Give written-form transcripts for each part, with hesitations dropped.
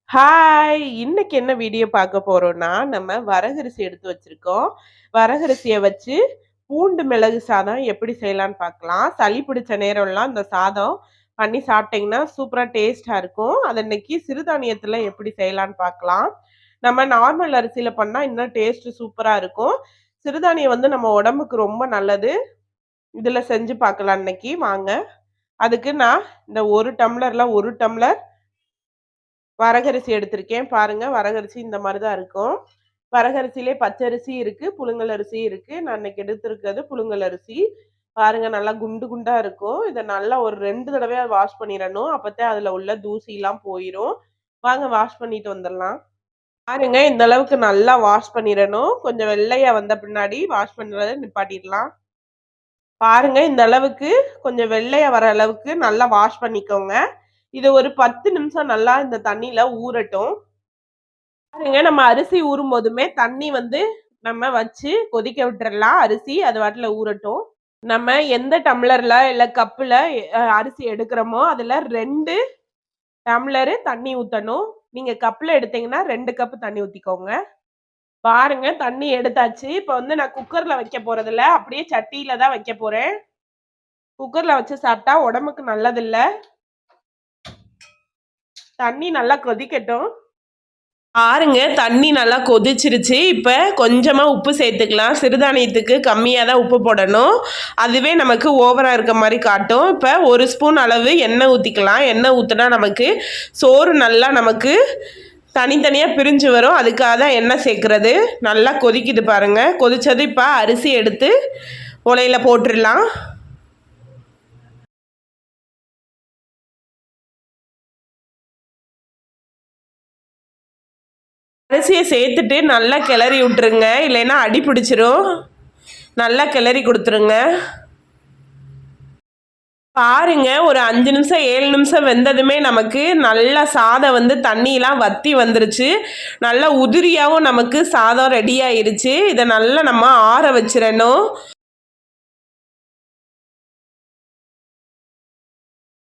Hi! இன்னைக்கு என்ன video பார்க்க போறோம்னா, நம்ம வரகரிசி எடுத்து வச்சிருக்கோம். வரகரிசிய வச்சு பூண்டு மிளகு சாதம் எப்படி செய்யலான்னு பார்க்கலாம். சளி பிடிச்ச நேரம்லாம் இந்த சாதம் பண்ணி சாப்பிட்டீங்கன்னா, சூப்பரா டேஸ்ட்டா இருக்கும். அத இன்னைக்கு சிறுதானியத்துல எப்படி செய்யலான்னு பார்க்கலாம். நம்ம நார்மல் அரிசியில பண்ணா இன்னும் டேஸ்ட் சூப்பரா இருக்கும். சிறுதானியம் வந்து நம்ம உடம்புக்கு ரொம்ப நல்லது. இதுல செஞ்சு பார்க்கலாம் இன்னைக்கு வாங்க. அதுக்கு நான் இந்த 1 டம்ளர்ல 1 டம்ளர் வரகரிசி எடுத்திருக்கேன். பாருங்க வரகரிசி இந்த மாரி தான் இருக்கும். வரகரிசியிலே பச்சரிசி இருக்கு, புழுங்கல் அரிசி இருக்கு. நான் இன்னைக்கு எடுத்திருக்கிறது புழுங்கல் அரிசி. பாருங்க நல்லா குண்டு குண்டா இருக்கும். இத நல்லா ஒரு 2 தடவையா வாஷ் பண்ணிறணும். அப்பத்தான் அதுல உள்ள தூசிலாம் போயிரும். வாங்க வாஷ் பண்ணிட்டு வந்துரலாம். பாருங்க இந்த அளவுக்கு நல்லா வாஷ் பண்ணிறணும். கொஞ்சம் வெள்ளையா வந்த பின்னாடி வாஷ் பண்றத நிப்பாட்டிடலாம். பாருங்க இந்த அளவுக்கு கொஞ்சம் வெள்ளையா வர அளவுக்கு நல்லா வாஷ் பண்ணிக்கோங்க. இது ஒரு 10 நிமிஷம் நல்லா இந்த தண்ணீல ஊறட்டும். பாருங்க நம்ம அரிசி ஊறும்போதுமே தண்ணி வந்து நம்ம வச்சு கொதிக்க விட்டுறலாம். அரிசி அது பாட்டுல ஊறட்டும். நம்ம எந்த டம்ளர்ல இல்ல கப்புல அரிசி எடுக்கிறோமோ அதுல 2 டம்ளரு தண்ணி ஊத்தணும். நீங்க கப்ல எடுத்தீங்கன்னா 2 கப் தண்ணி ஊத்திக்கோங்க. பாருங்க தண்ணி எடுத்தாச்சு. இப்ப வந்து நான் குக்கர்ல வைக்க போறதில்ல. அப்படியே சட்டியில தான் வைக்க போறேன். குக்கர்ல வச்சு சாப்பிட்டா உடம்புக்கு நல்லதில்ல. தண்ணி நல்லா கொதிக்கட்டும். பாருங்க தண்ணி நல்லா கொதிச்சிருச்சு. இப்ப கொஞ்சமா உப்பு சேர்த்துக்கலாம். சிறுதானியத்துக்கு கம்மியா தான் உப்பு போடணும். அதுவே நமக்கு ஓவரா இருக்க மாரி காட்டும். இப்ப 1 ஸ்பூன் அளவு எண்ணெய் ஊத்திக்கலாம். எண்ணெய் ஊத்துனா நமக்கு சோறு நல்லா நமக்கு தனித்தனியா பிரிஞ்சு வரும். அதுக்காக தான் எண்ணெய் சேர்க்கிறது. நல்லா கொதிக்குது பாருங்க. கொதிச்சது இப்ப அரிசி எடுத்து உலையில போட்டுறலாம். அரிசியை சேர்த்துட்டு நல்லா கிளறி விட்டுருங்க. இல்லைன்னா அடி பிடிச்சிரும். நல்லா கிளறி கொடுத்துருங்க. பாருங்க ஒரு 5 நிமிஷம் 7 நிமிஷம் வெந்ததுமே நமக்கு நல்லா சாதம் வந்து தண்ணியெலாம் வத்தி வந்துருச்சு. நல்லா உதிரியாகவும் நமக்கு சாதம் ரெடி ஆயிருச்சு. இதை நல்லா நம்ம ஆற வச்சிடணும்.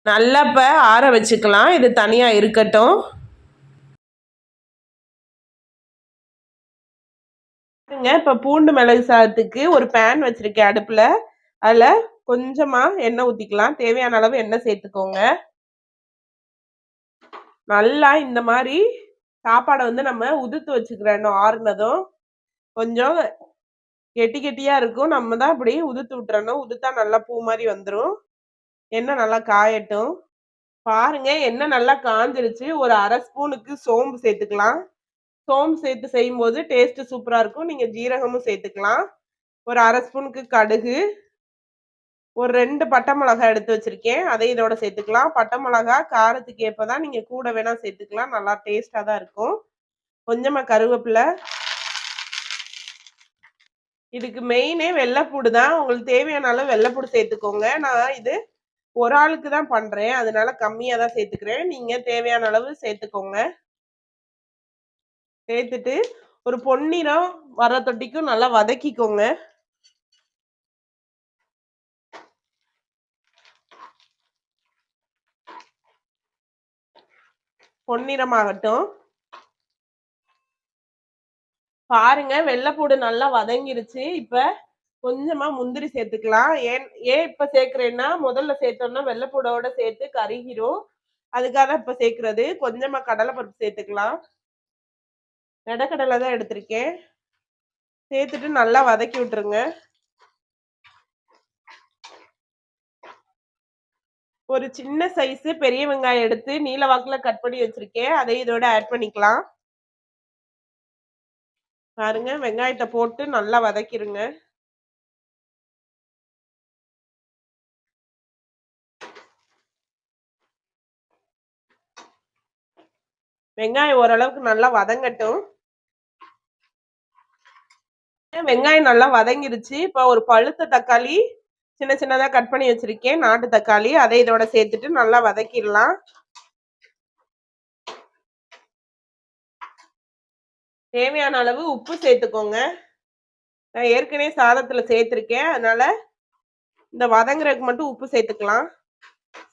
நல்லா இப்போ ஆற வச்சுக்கலாம். இது தனியாக இருக்கட்டும். இப்போ பூண்டு மிளகு சாதத்துக்கு ஒரு பேன் வச்சிருக்கேன் அடுப்பில். அதில் கொஞ்சமாக எண்ணெய் ஊற்றிக்கலாம். தேவையான அளவு எண்ணெய் சேர்த்துக்கோங்க. நல்லா இந்த மாதிரி சாப்பாடை வந்து நம்ம உதுத்து வச்சுக்கிறணும். ஆறுனதும் கொஞ்சம் கெட்டி கெட்டியா இருக்கும். நம்ம தான் இப்படி உதுத்து விட்டுறணும். உதுத்தா நல்லா பூ மாதிரி வந்துடும். எண்ணெய் நல்லா காயட்டும். பாருங்க எண்ணெய் நல்லா காஞ்சிருச்சு. ஒரு 1/2 ஸ்பூனுக்கு சோம்பு சேர்த்துக்கலாம். சோம்பு சேர்த்து செய்யும்போது டேஸ்ட் சூப்பரா இருக்கும். நீங்க ஜீரகமும் சேர்த்துக்கலாம். ஒரு 1/2 ஸ்பூனுக்கு கடுகு, ஒரு 2 பட்டை மிளகாய் எடுத்து வச்சிருக்கேன். அதை இதோட சேர்த்துக்கலாம். பட்டை மிளகாய் காரத்துக்கு ஏற்பதான் நீங்க கூட வேணா சேர்த்துக்கலாம். நல்லா டேஸ்டா தான் இருக்கும். கொஞ்சமா கருவேப்பிலை. இதுக்கு மெயினே வெள்ளைப்பூடு தான். உங்களுக்கு தேவையான அளவு வெள்ளைப்பூடு சேர்த்துக்கோங்க. நான் இது ஒரு ஆளுக்கு தான் பண்றேன். அதனால கம்மியா தான் சேர்த்துக்கிறேன். நீங்க தேவையான அளவு சேர்த்துக்கோங்க. சேர்த்துட்டு ஒரு பொன்னிறம் வர தொட்டிக்கும் நல்லா வதக்கிக்கோங்க. பொன்னிறமாகட்டும். பாருங்க வெள்ளைப்பூடு நல்லா வதங்கிருச்சு. இப்ப கொஞ்சமா முந்திரி சேர்த்துக்கலாம். ஏன் இப்ப சேர்க்கிறேன்னா முதல்ல சேர்த்தோம்னா வெள்ளைப்பூடோட சேர்த்து கருகிரும். அதுக்காக இப்ப சேர்க்கிறது. கொஞ்சமா கடலைப்பருப்பு சேர்த்துக்கலாம். நெடக்கடலை தான் எடுத்திருக்கேன். சேர்த்துட்டு நல்லா வதக்கி விட்டுருங்க. ஒரு சின்ன சைஸ் பெரிய வெங்காயம் எடுத்து நீல வாக்குல கட் பண்ணி வச்சிருக்கேன். அதை இதோட ஆட் பண்ணிக்கலாம். பாருங்க வெங்காயத்தை போட்டு நல்லா வதக்கிருங்க. வெங்காயம் ஓரளவுக்கு நல்லா வதங்கட்டும். வெங்காயம் நல்லா வதங்கிருச்சு. இப்ப ஒரு பழுத்த தக்காளி சின்ன சின்னதா கட் பண்ணி வச்சிருக்கேன். நாட்டு தக்காளி அதை இதோட சேர்த்துட்டு நல்லா வதக்கிடலாம். தேவையான அளவு உப்பு சேர்த்துக்கோங்க. நான் ஏற்கனவே சாதத்துல சேர்த்திருக்கேன். அதனால இந்த வதங்குறதுக்கு மட்டும் உப்பு சேர்த்துக்கலாம்.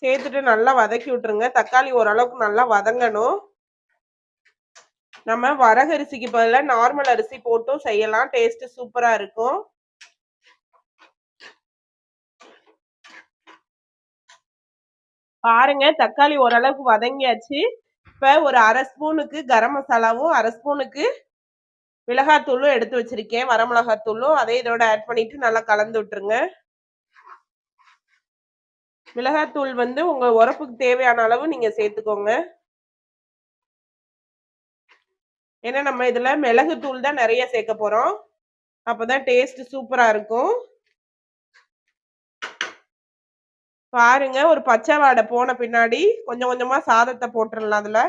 சேர்த்துட்டு நல்லா வதக்கி விட்டுருங்க. தக்காளி ஓரளவுக்கு நல்லா வதங்கணும். நம்ம வரகரிசிக்கு பதிலா நார்மல் அரிசி போட்டும் செய்யலாம். டேஸ்ட் சூப்பரா இருக்கும். பாருங்க தக்காளி ஓரளவுக்கு வதங்கியாச்சு. இப்ப ஒரு 1/2 ஸ்பூனுக்கு கரம் மசாலாவும் 1/2 ஸ்பூனுக்கு மிளகாத்தூளும் எடுத்து வச்சிருக்கேன். வரமிளகாத்தூளும் அதே இதோட ஆட் பண்ணிட்டு நல்லா கலந்து விட்டுருங்க. மிளகாத்தூள் வந்து உங்க உரப்புக்கு தேவையான அளவு நீங்க சேர்த்துக்கோங்க. ஏன்னா நம்ம இதுல மிளகு தூள் தான் நிறைய சேர்க்க போறோம். அப்பதான் டேஸ்ட் சூப்பரா இருக்கும். பாருங்க ஒரு பச்சை வாடை போன பின்னாடி கொஞ்சம் கொஞ்சமா சாதத்தை போட்டுடலாம். அதுல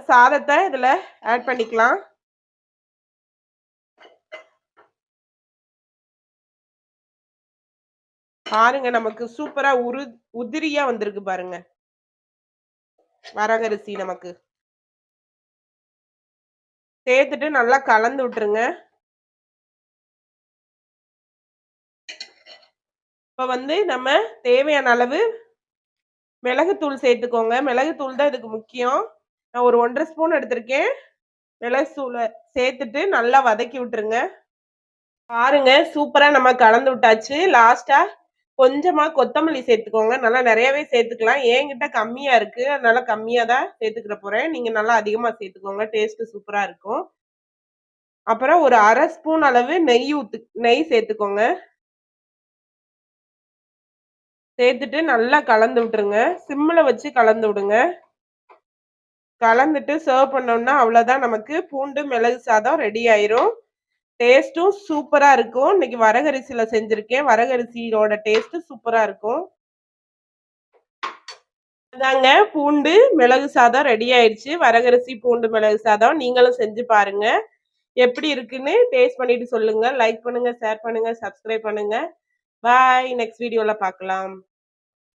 சாதத்தை இதுல ஆட் பண்ணிக்கலாம். பாருங்க நமக்கு சூப்பரா உதிரியா வந்திருக்கு பாருங்க வரகரிசி. நமக்கு சேர்த்துட்டு நல்லா கலந்து விட்டுருங்க. இப்ப வந்து நம்ம தேவையான அளவு மிளகுத்தூள் சேர்த்துக்கோங்க. மிளகுத்தூள் தான் இதுக்கு முக்கியம். நான் ஒரு 1.5 ஸ்பூன் எடுத்திருக்கேன். மிளகுத்தூளை சேர்த்துட்டு நல்லா வதக்கி விட்டுருங்க. பாருங்க சூப்பரா நம்ம கலந்து விட்டாச்சு. லாஸ்டா கொஞ்சமா கொத்தமல்லி சேர்த்துக்கோங்க. நல்லா நிறையவே சேர்த்துக்கலாம். என்கிட்ட கம்மியா இருக்கு, அதனால கம்மியா தான் சேர்த்துக்கிற போறேன். நீங்க நல்லா அதிகமா சேர்த்துக்கோங்க. டேஸ்ட் சூப்பரா இருக்கும். அப்புறம் ஒரு 1/2 ஸ்பூன் அளவு நெய் சேர்த்துக்கோங்க. சேர்த்துட்டு நல்லா கலந்து விட்டுருங்க. சிம்ல வச்சு கலந்து விடுங்க. கலந்துட்டு சர்வ் பண்ணோம்னா அவ்வளவுதான், நமக்கு பூண்டு மிளகு சாதம் ரெடி ஆயிரும். டேஸ்டும் சூப்பரா இருக்கும். இன்னைக்கு வரகரிசியில செஞ்சிருக்கேன். வரகரிசியோட டேஸ்ட் சூப்பரா இருக்கும். அதாங்க பூண்டு மிளகு சாதம் ரெடி ஆயிடுச்சு. வரகரிசி பூண்டு மிளகு சாதம் நீங்களும் செஞ்சு பாருங்க. எப்படி இருக்குன்னு டேஸ்ட் பண்ணிட்டு சொல்லுங்க. லைக் பண்ணுங்க, ஷேர் பண்ணுங்க, சப்ஸ்கிரைப் பண்ணுங்க. பாய். நெக்ஸ்ட் வீடியோல பார்க்கலாம்.